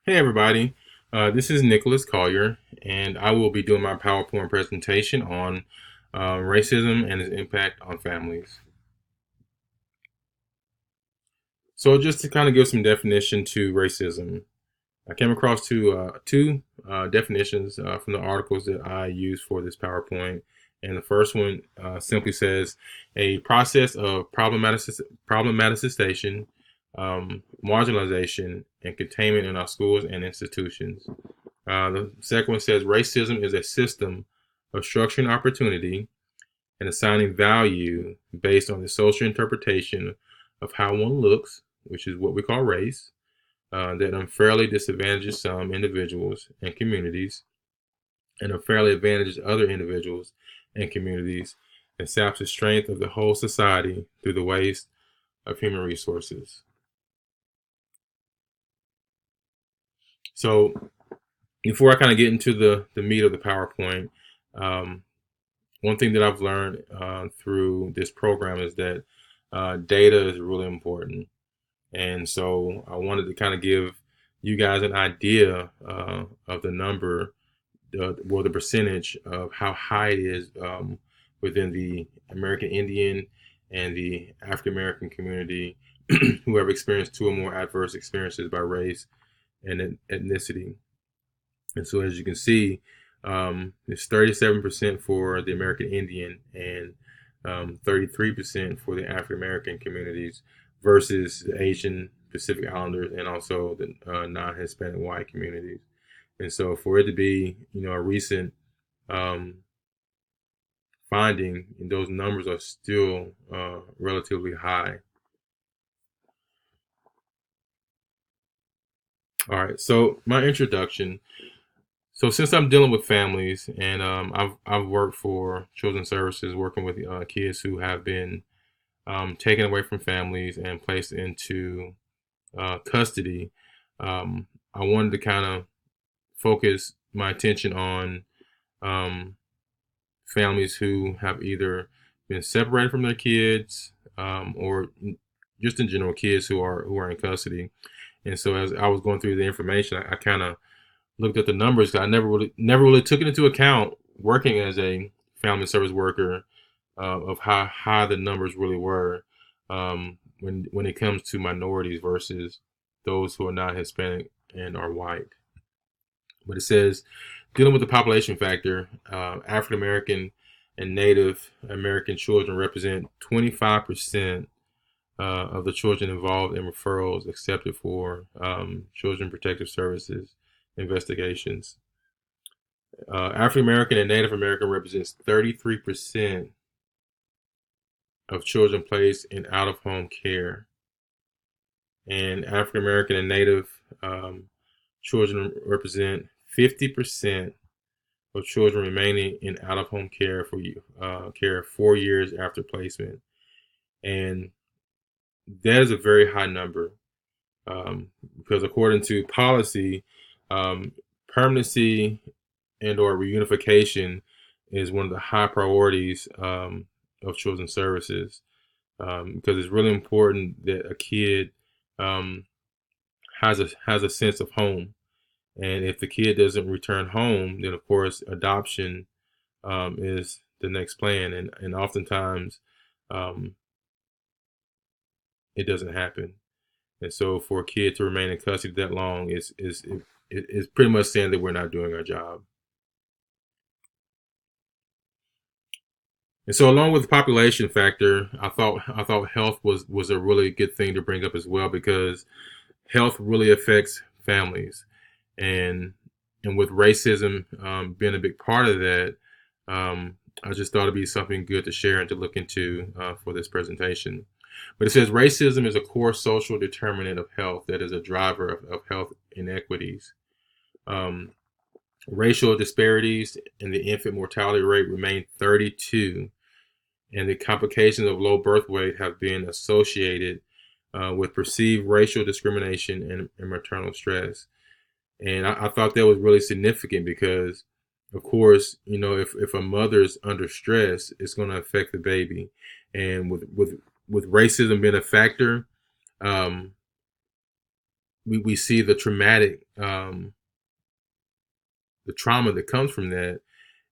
Hey everybody, this is Nicholas Collier, and I will be doing my PowerPoint presentation on racism and its impact on families. So, just to kind of give some definition to racism, I came across two definitions from the articles that I use for this PowerPoint. And the first one simply says a process of problematicization, marginalization, and containment in our schools and institutions. The second one says racism is a system of structuring opportunity and assigning value based on the social interpretation of how one looks, which is what we call race, that unfairly disadvantages some individuals and communities and unfairly advantages other individuals and communities and saps the strength of the whole society through the waste of human resources. So, before I kind of get into the meat of the PowerPoint, um, one thing that I've learned through this program is that data is really important. And so I wanted to kind of give you guys an idea of the number, well, the percentage of how high it is within the American Indian and the African American community who have experienced two or more adverse experiences by race and ethnicity. And so, as you can see, it's 37% for the American Indian and 33% for the African American communities versus the Asian Pacific Islanders and also the non-Hispanic white communities. And so, for it to be, a recent um, finding, and those numbers are still relatively high. All right. So, my introduction. So since I'm dealing with families and I've worked for children's services, working with kids who have been taken away from families and placed into custody, I wanted to kind of focus my attention on um, families who have either been separated from their kids or just in general kids who are in custody. And so as I was going through the information, I kind of looked at the numbers. I never really took it into account working as a family service worker of how high the numbers really were when it comes to minorities versus those who are not Hispanic and are white. But it says dealing with the population factor, African American and Native American children represent 25% of the children involved in referrals accepted for Children Protective Services investigations. African American and Native American represents 33% of children placed in out of home care. And African American and Native children represent 50% of children remaining in out of home care for care 4 years after placement. And that is a very high number because according to policy, um, permanency and or reunification is one of the high priorities of children's services because it's really important that a kid um, has a sense of home, and if the kid doesn't return home, then of course adoption is the next plan, and oftentimes um, it doesn't happen. And so for a kid to remain in custody that long is pretty much saying that we're not doing our job. And so, along with the population factor, I thought health was a really good thing to bring up as well because health really affects families, and and with racism being a big part of that, I just thought it'd be something good to share and to look into for this presentation. But it says racism is a core social determinant of health that is a driver of health inequities. Um, Racial disparities in the infant mortality rate remain 32, and the complications of low birth weight have been associated with perceived racial discrimination and maternal stress. And I thought that was really significant because, of course, if a mother's under stress, it's going to affect the baby. And with racism being a factor, um, we see the traumatic the trauma that comes from that,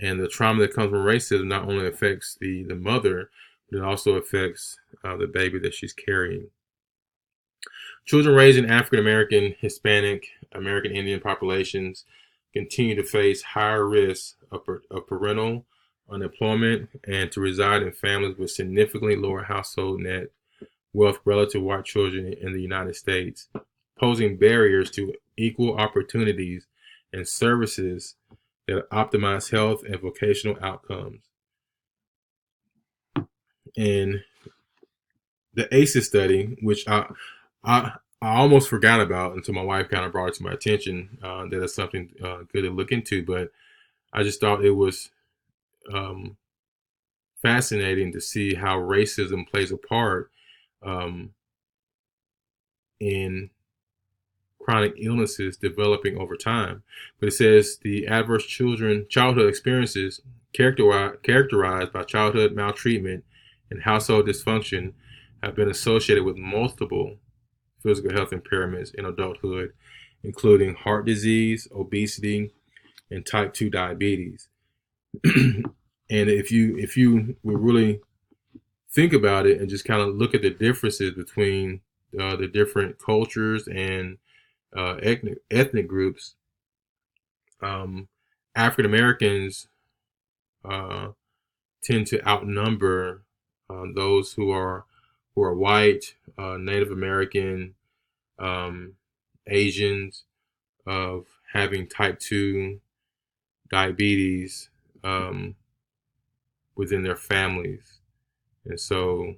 and the trauma that comes from racism not only affects the mother, but it also affects the baby that she's carrying. Children raised in African American, Hispanic, American Indian populations continue to face higher risks of parental unemployment and to reside in families with significantly lower household net wealth relative to white children in the United States, posing barriers to equal opportunities and services that optimize health and vocational outcomes. And the ACEs study, which I almost forgot about until my wife kind of brought it to my attention, that it's something good to look into. But I just thought it was um, fascinating to see how racism plays a part um, in chronic illnesses developing over time. But it says the adverse childhood experiences characterized by childhood maltreatment and household dysfunction have been associated with multiple physical health impairments in adulthood, including heart disease, obesity, and type 2 diabetes. And if you would really think about it and just kind of look at the differences between the different cultures and ethnic groups, African Americans uh, tend to outnumber those who are white, Native American, um, Asians, of having type 2 diabetes within their families. And so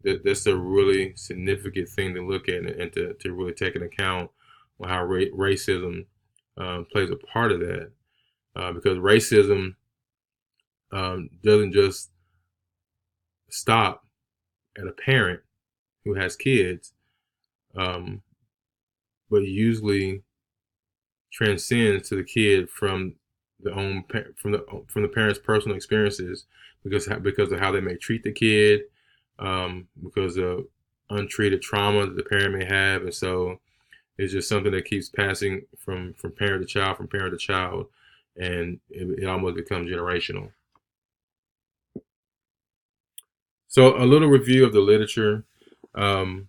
that's a really significant thing to look at and to really take into account on how racism plays a part of that. Because racism doesn't just stop at a parent who has kids, um, but usually transcends to the kid from from the parents' personal experiences, because of how they may treat the kid, because of untreated trauma that the parent may have, and so it's just something that keeps passing from parent to child, from parent to child, and it almost becomes generational. So a little review of the literature. Um,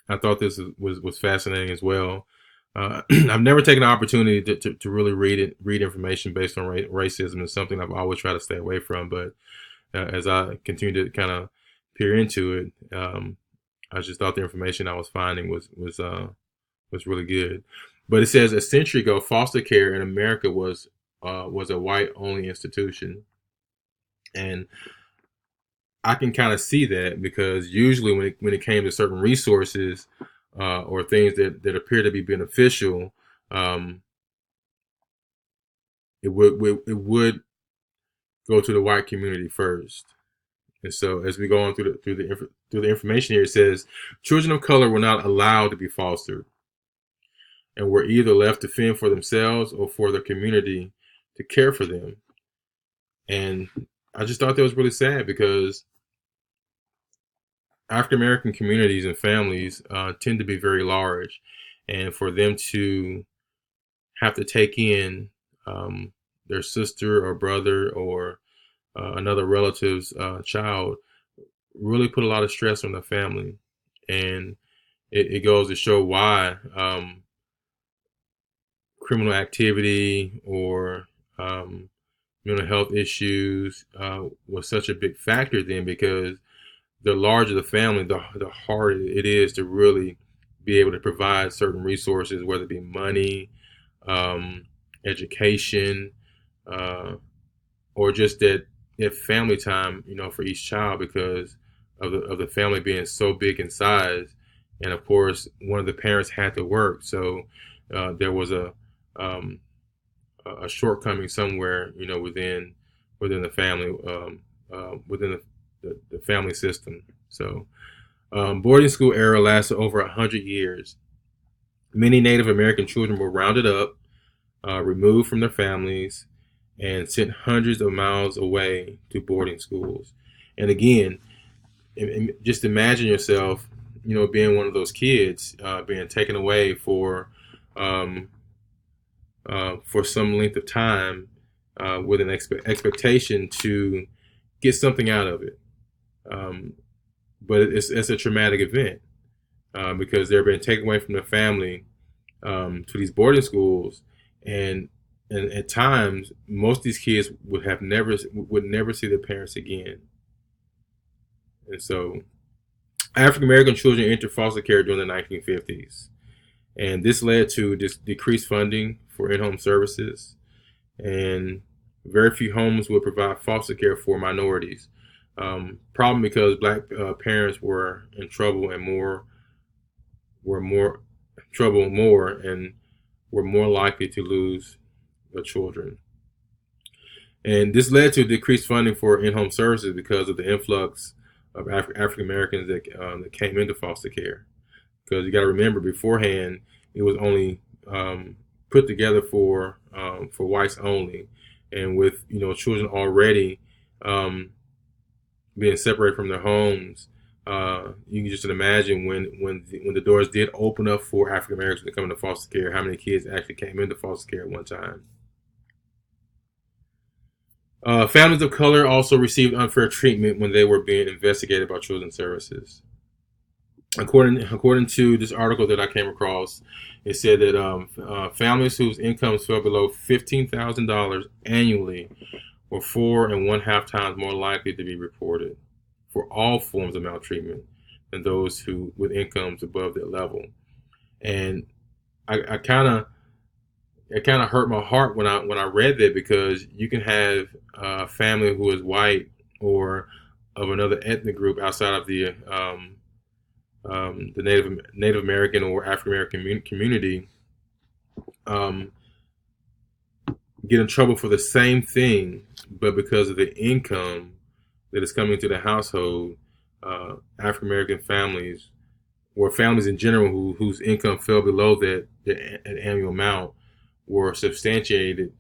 I thought this was fascinating as well. I've never taken the opportunity to really read information based on racism. It's something I've always tried to stay away from. But as I continue to kind of peer into it, I just thought the information I was finding was really good. But it says a century ago, foster care in America was a white only institution, and I can kind of see that because usually when it came to certain resources or things that appear to be beneficial, um, it would go to the white community first. And so as we go on through the information here, it says children of color were not allowed to be fostered and were either left to fend for themselves or for their community to care for them. And I just thought that was really sad because African American communities and families tend to be very large, and for them to have to take in their sister or brother or another relative's child really put a lot of stress on the family, and it goes to show why criminal activity or mental health issues was such a big factor then, because the larger the family, the harder it is to really be able to provide certain resources, whether it be money, um, education, uh, or just that family time, for each child, because of the family being so big in size, and of course one of the parents had to work, so there was um, a shortcoming somewhere, within the family, within the family system. So boarding school era lasted over 100 years. Many Native American children were rounded up, removed from their families, and sent hundreds of miles away to boarding schools. And again, just imagine yourself being one of those kids being taken away um, for some length of time with an expectation to get something out of it. Um, but it's a traumatic event because they're being taken away from their family to these boarding schools, and at times most of these kids would never see their parents again. And so African American children entered foster care during the 1950s, and this led to decreased funding for in-home services, and very few homes would provide foster care for minorities. Problem because black parents were in trouble and were more trouble more and were more likely to lose their children. And this led to decreased funding for in-home services because of the influx of African Americans that came into foster care. Because you got to remember, beforehand, it was only put together for whites only, and with children already being separated from their homes, you can just imagine when the doors did open up for African Americans to come into foster care, how many kids actually came into foster care at one time. Families of color also received unfair treatment when they were being investigated by Children's Services. According to this article that I came across, it said that families whose incomes fell below $15,000 annually were 4.5 times more likely to be reported for all forms of maltreatment than those who with incomes above that level. And I kind of it kind of hurt my heart when I read that, because you can have a family who is white or of another ethnic group outside of the Native American or African American community um, get in trouble for the same thing, but because of the income that is coming to the household, African American families or families in general whose income fell below that annual amount were substantiated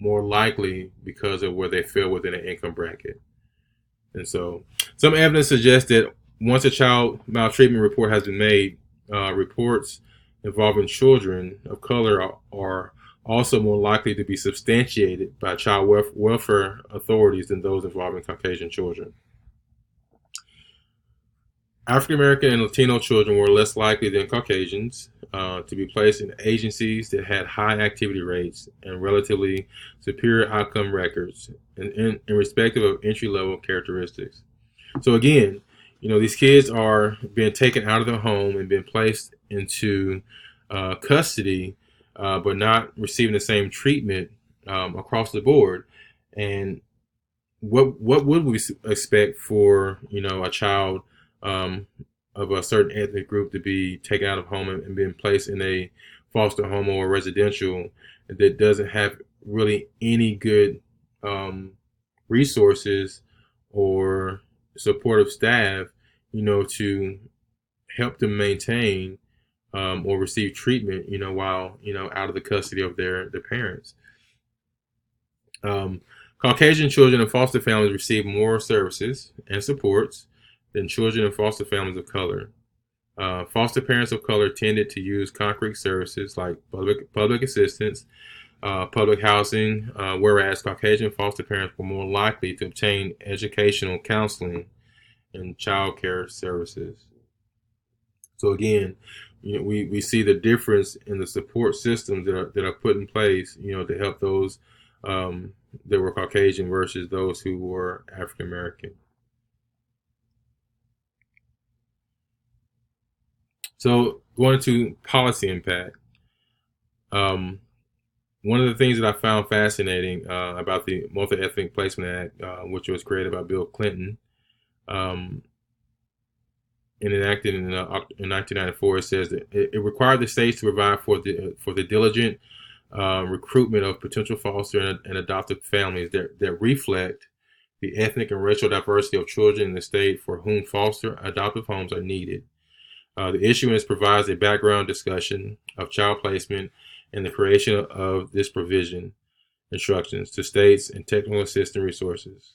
more likely because of where they fell within an income bracket. And so some evidence suggests that once a child maltreatment report has been made, reports involving children of color are also more likely to be substantiated by child welfare authorities than those involving Caucasian children. African American and Latino children were less likely than Caucasians to be placed in agencies that had high activity rates and relatively superior outcome records, in respective of entry level characteristics. So again, these kids are being taken out of their home and being placed into custody, but not receiving the same treatment across the board. And what would we expect for a child of a certain ethnic group to be taken out of home and being placed in a foster home or residential that doesn't have really any good resources or supportive staff, to help them maintain or receive treatment, while out of the custody of their parents. Caucasian children in foster families receive more services and supports than children in foster families of color. Foster parents of color tended to use concrete services like public assistance, public housing, whereas Caucasian foster parents were more likely to obtain educational counseling and child care services. So again, we see the difference in the support systems that are put in place, to help those that were Caucasian versus those who were African American. So going to policy impact, one of the things that I found fascinating about the Multi-Ethnic Placement Act, which was created by Bill Clinton and enacted in 1994, it says that it required the states to provide for the diligent recruitment of potential foster and adoptive families that reflect the ethnic and racial diversity of children in the state for whom foster adoptive homes are needed. The issuance provides a background discussion of child placement and the creation of this provision, instructions to states, and technical assistance resources.